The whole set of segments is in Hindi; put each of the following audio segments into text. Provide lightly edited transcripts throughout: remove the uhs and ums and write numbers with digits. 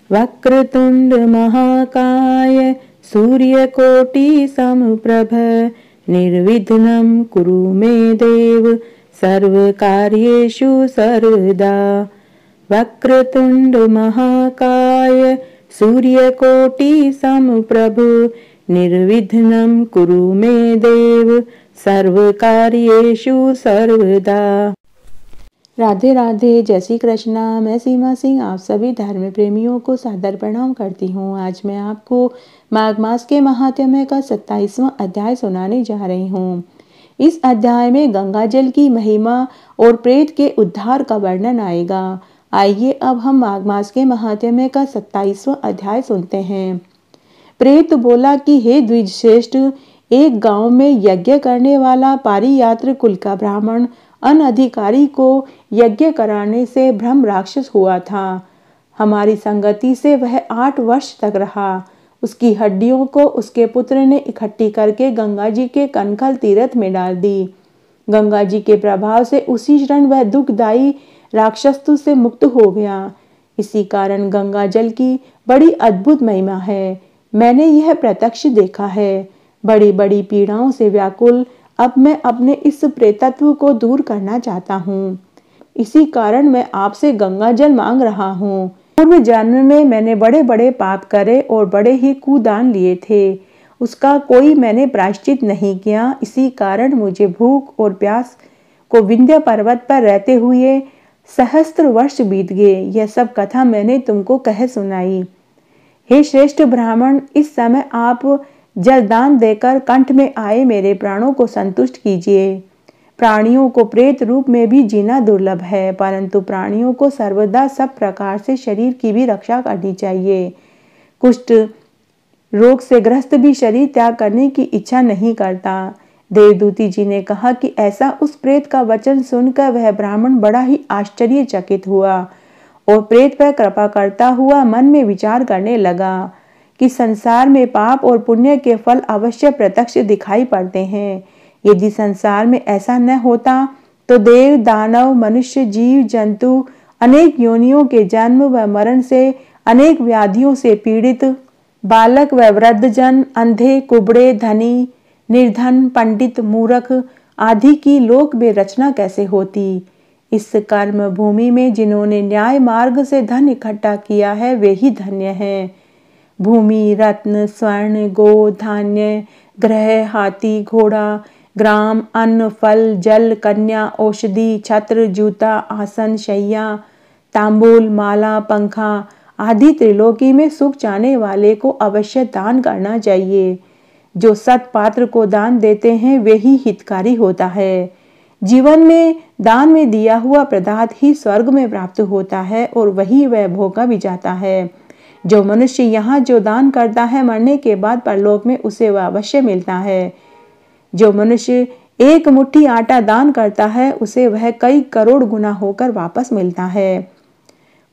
वक्रतुंड महाकाय सूर्यकोटि समप्रभ निर्विघ्नं कुरु मे देव सर्वकार्येषु सर्वदा। वक्रतुंड महाकाय सूर्यकोटि समप्रभ निर्विघ्नं कुरु मे देव सर्वकार्येषु सर्वदा। राधे राधे, जय श्री कृष्णा। मैं सीमा सिंह आप सभी धर्म प्रेमियों को सादर प्रणाम करती हूँ। आज मैं आपको माघ मास के महात्म्य का 27वां अध्याय सुनाने जा रही हूँ। इस अध्याय में गंगा जल की महिमा और प्रेत के उद्धार का वर्णन आएगा। आइए अब हम माघ मास के महात्म्य का 27वां अध्याय सुनते हैं। प्रेत बोला कि हे द्विज श्रेष्ठ, एक गांव में यज्ञ करने वाला पारियात्र कुल का ब्राह्मण अनधिकारी को यज्ञ कराने से ब्रह्म राक्षस हुआ था। हमारी संगति से वह 8 वर्ष तक रहा। उसकी हड्डियों को उसके पुत्र ने इकट्ठी करके गंगा जी के कनखल तीर्थ में डाल दी। गंगा जी के प्रभाव से उसी क्षण वह दुखदायी राक्षसत्व से मुक्त हो गया। इसी कारण गंगा जल की बड़ी अद्भुत महिमा है। मैंने यह प्रत्यक्ष देखा है। बड़ी बड़ी पीड़ाओं से व्याकुल अब मैं अपने इस प्रेतत्व को दूर करना चाहता हूँ। इसी कारण मैं आपसे गंगा जल मांग रहा हूँ। पूर्व जन्म में मैंने बड़े बड़े पाप करे और बड़े ही कुदान लिए थे। उसका कोई मैंने प्रायश्चित नहीं किया। इसी कारण मुझे भूख और प्यास को विंध्य पर्वत पर रहते हुए सहस्त्र वर्ष बीत गए। यह सब कथा मैंने तुमको कह सुनाई। हे श्रेष्ठ ब्राह्मण, इस समय आप जलदान देकर कंठ में आए मेरे प्राणों को संतुष्ट कीजिए। प्राणियों को प्रेत रूप में भी जीना दुर्लभ है, परंतु प्राणियों को सर्वदा सब प्रकार से शरीर की भी रक्षा करनी चाहिए। कुष्ठ रोग से ग्रस्त भी शरीर त्याग करने की इच्छा नहीं करता। देवदूती जी ने कहा कि ऐसा उस प्रेत का वचन सुनकर वह ब्राह्मण बड़ा ही आश्चर्यचकित हुआ और प्रेत पर कृपा करता हुआ मन में विचार करने लगा कि संसार में पाप और पुण्य के फल अवश्य प्रत्यक्ष दिखाई पड़ते हैं। यदि संसार में ऐसा न होता तो देव, दानव, मनुष्य, जीव जंतु अनेक योनियों के जन्म व मरण से, अनेक व्याधियों से पीड़ित बालक व वृद्धजन, अंधे, कुबड़े, धनी, निर्धन, पंडित, मूर्ख आदि की लोक में रचना कैसे होती। इस कर्म भूमि में जिन्होंने न्याय मार्ग से धन इकट्ठा किया है वे ही धन्य हैं। भूमि, रत्न, स्वर्ण, गो, धान्य, ग्रह, हाथी, घोड़ा, ग्राम, अन्न, फल, जल, कन्या, औषधि, छत्र, जूता, आसन, शैया, तांबूल, माला, पंखा आदि त्रिलोकी में सुख चाहने वाले को अवश्य दान करना चाहिए। जो सत पात्र को दान देते हैं वे ही हितकारी होता है। जीवन में दान में दिया हुआ पदार्थ ही स्वर्ग में प्राप्त होता है और वही वह भोगा भी जाता है। जो मनुष्य यहाँ जो दान करता है मरने के बाद परलोक में उसे वह अवश्य मिलता है। जो मनुष्य एक मुट्ठी आटा दान करता है उसे वह कई करोड़ गुना होकर वापस मिलता है।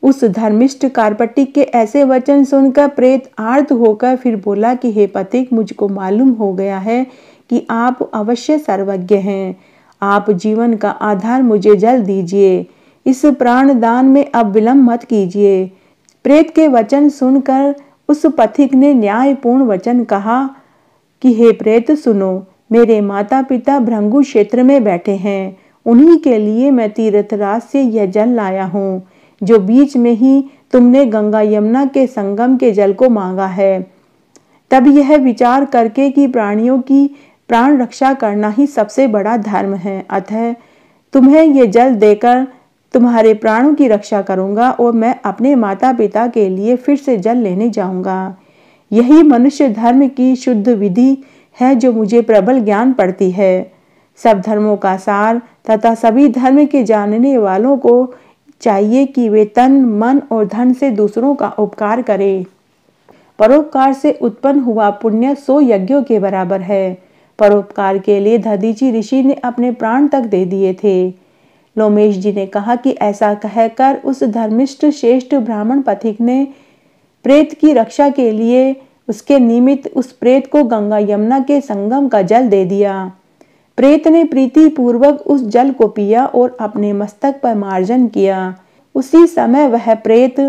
उस धर्मिष्ठ कारपटी के ऐसे वचन सुनकर प्रेत आर्त होकर फिर बोला कि हे पथिक, मुझको मालूम हो गया है कि आप अवश्य सर्वज्ञ हैं। आप जीवन का आधार मुझे जल दीजिए। इस प्राण दान में अब विलंब मत कीजिए। प्रेत के वचन सुनकर उस पथिक ने न्यायपूर्ण वचन कहा कि हे प्रेत सुनो, मेरे माता पिता भृंगु क्षेत्र में बैठे हैं। उन्हीं के लिए मैं तीर्थराज से यह जल लाया हूँ जो बीच में ही तुमने गंगा यमुना के संगम के जल को मांगा है। तब यह विचार करके कि प्राणियों की प्राण रक्षा करना ही सबसे बड़ा धर्म है, अतः तुम्हें ये जल देकर तुम्हारे प्राणों की रक्षा करूंगा और मैं अपने माता पिता के लिए फिर से जल लेने जाऊंगा। यही मनुष्य धर्म की शुद्ध विधि है जो मुझे प्रबल ज्ञान पड़ती है। सब धर्मों का सार तथा सभी धर्म के जानने वालों को चाहिए कि वे तन, मन और धन से दूसरों का उपकार करें। परोपकार से उत्पन्न हुआ पुण्य 100 यज्ञों के बराबर है। परोपकार के लिए दधीचि ऋषि ने अपने प्राण तक दे दिए थे। लोमेश जी ने कहा कि ऐसा कहकर उस धर्मिष्ठ श्रेष्ठ ब्राह्मण पथिक ने प्रेत की रक्षा के लिए उसके निमित्त उस प्रेत को गंगा यमुना के संगम का जल दे दिया। प्रेत ने प्रीति पूर्वक उस जल को पिया और अपने मस्तक पर मार्जन किया। उसी समय वह प्रेत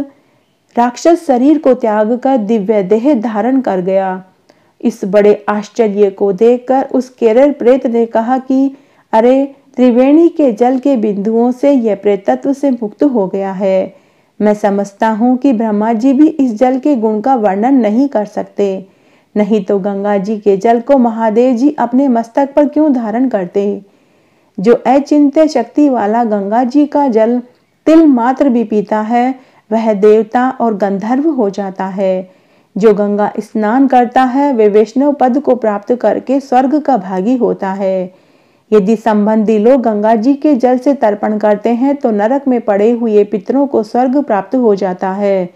राक्षस शरीर को त्याग कर दिव्य देह धारण कर गया। इस बड़े आश्चर्य को देखकर उस केरल प्रेत ने कहा कि अरे, त्रिवेणी के जल के बिंदुओं से यह प्रेतत्व से मुक्त हो गया है। मैं समझता हूँ कि ब्रह्मा जी भी इस जल के गुण का वर्णन नहीं कर सकते, नहीं तो गंगा जी के जल को महादेव जी अपने मस्तक पर क्यों धारण करते। जो अचिंत्य शक्ति वाला गंगा जी का जल तिल मात्र भी पीता है, वह देवता और गंधर्व हो जाता है। जो गंगा स्नान करता है, वे वैष्णव पद को प्राप्त करके स्वर्ग का भागी होता है। यदि संबंधी लोग गंगा जी के जल से तर्पण करते हैं तो नरक में पड़े हुए पितरों को स्वर्ग प्राप्त हो जाता है।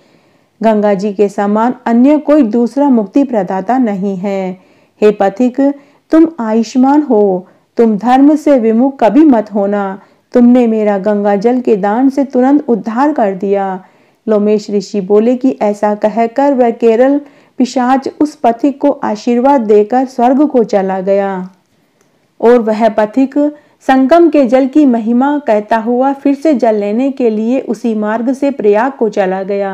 गंगा जी के समान अन्य कोई दूसरा मुक्ति प्रदाता नहीं है। हे पथिक, तुम आयुष्मान हो, तुम धर्म से विमुख कभी मत होना। तुमने मेरा गंगा जल के दान से तुरंत उद्धार कर दिया। लोमेश ऋषि बोले कि ऐसा कहकर वह केरल पिशाच उस पथिक को आशीर्वाद देकर स्वर्ग को चला गया और वह पथिक संगम के जल की महिमा कहता हुआ फिर से जल लेने के लिए उसी मार्ग से प्रयाग को चला गया।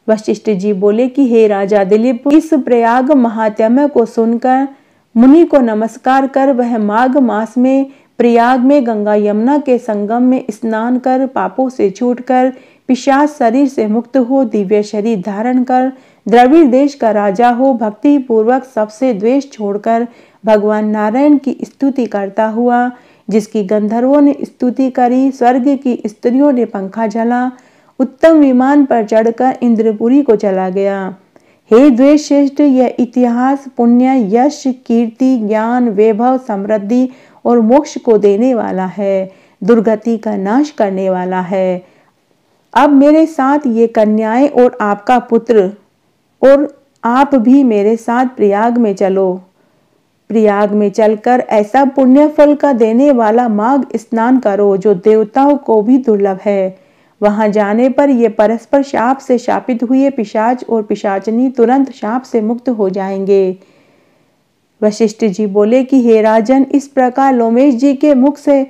वशिष्ठ जी बोले कि हे राजा दिलीप, इस प्रयाग महात्म्य को सुनकर मुनि को नमस्कार कर वह माघ मास में प्रयाग में गंगा यमुना के संगम में स्नान कर पापों से छूटकर पिशाच शरीर से मुक्त हो दिव्य शरीर धारण कर द्रविड़ देश का राजा हो भक्ति पूर्वक सबसे द्वेष छोड़कर भगवान नारायण की स्तुति करता हुआ, जिसकी गंधर्वों ने स्तुति करी, स्वर्ग की स्त्रियों ने पंखा झला, उत्तम विमान पर चढ़कर इंद्रपुरी को चला गया। हे द्वेष श्रेष्ठ, यह इतिहास पुण्य, यश, कीर्ति, ज्ञान, वैभव, समृद्धि और मोक्ष को देने वाला है, दुर्गति का नाश करने वाला है। अब मेरे साथ ये कन्याएं और आपका पुत्र और आप भी मेरे साथ प्रयाग में चलो। प्रयाग में चलकर ऐसा पुण्य फल का देने वाला माघ स्नान करो जो देवताओं को भी दुर्लभ है। वहां जाने पर ये परस्पर शाप से शापित हुए पिशाच और पिशाचनी तुरंत शाप से मुक्त हो जाएंगे। वशिष्ठ जी बोले कि हे राजन, इस प्रकार लोमेश जी के मुख से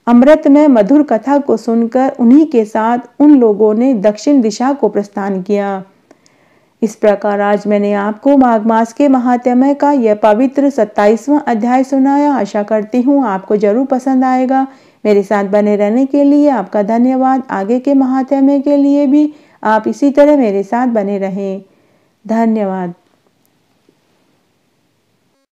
अमृत में मधुर कथा को सुनकर उन्हीं के साथ उन लोगों ने दक्षिण दिशा को प्रस्थान किया। इस प्रकार आज मैंने आपको माघ मास के महात्म्य का यह पवित्र 27वां अध्याय सुनाया। आशा करती हूँ आपको जरूर पसंद आएगा। मेरे साथ बने रहने के लिए आपका धन्यवाद। आगे के महात्म्य के लिए भी आप इसी तरह मेरे साथ बने रहें। धन्यवाद।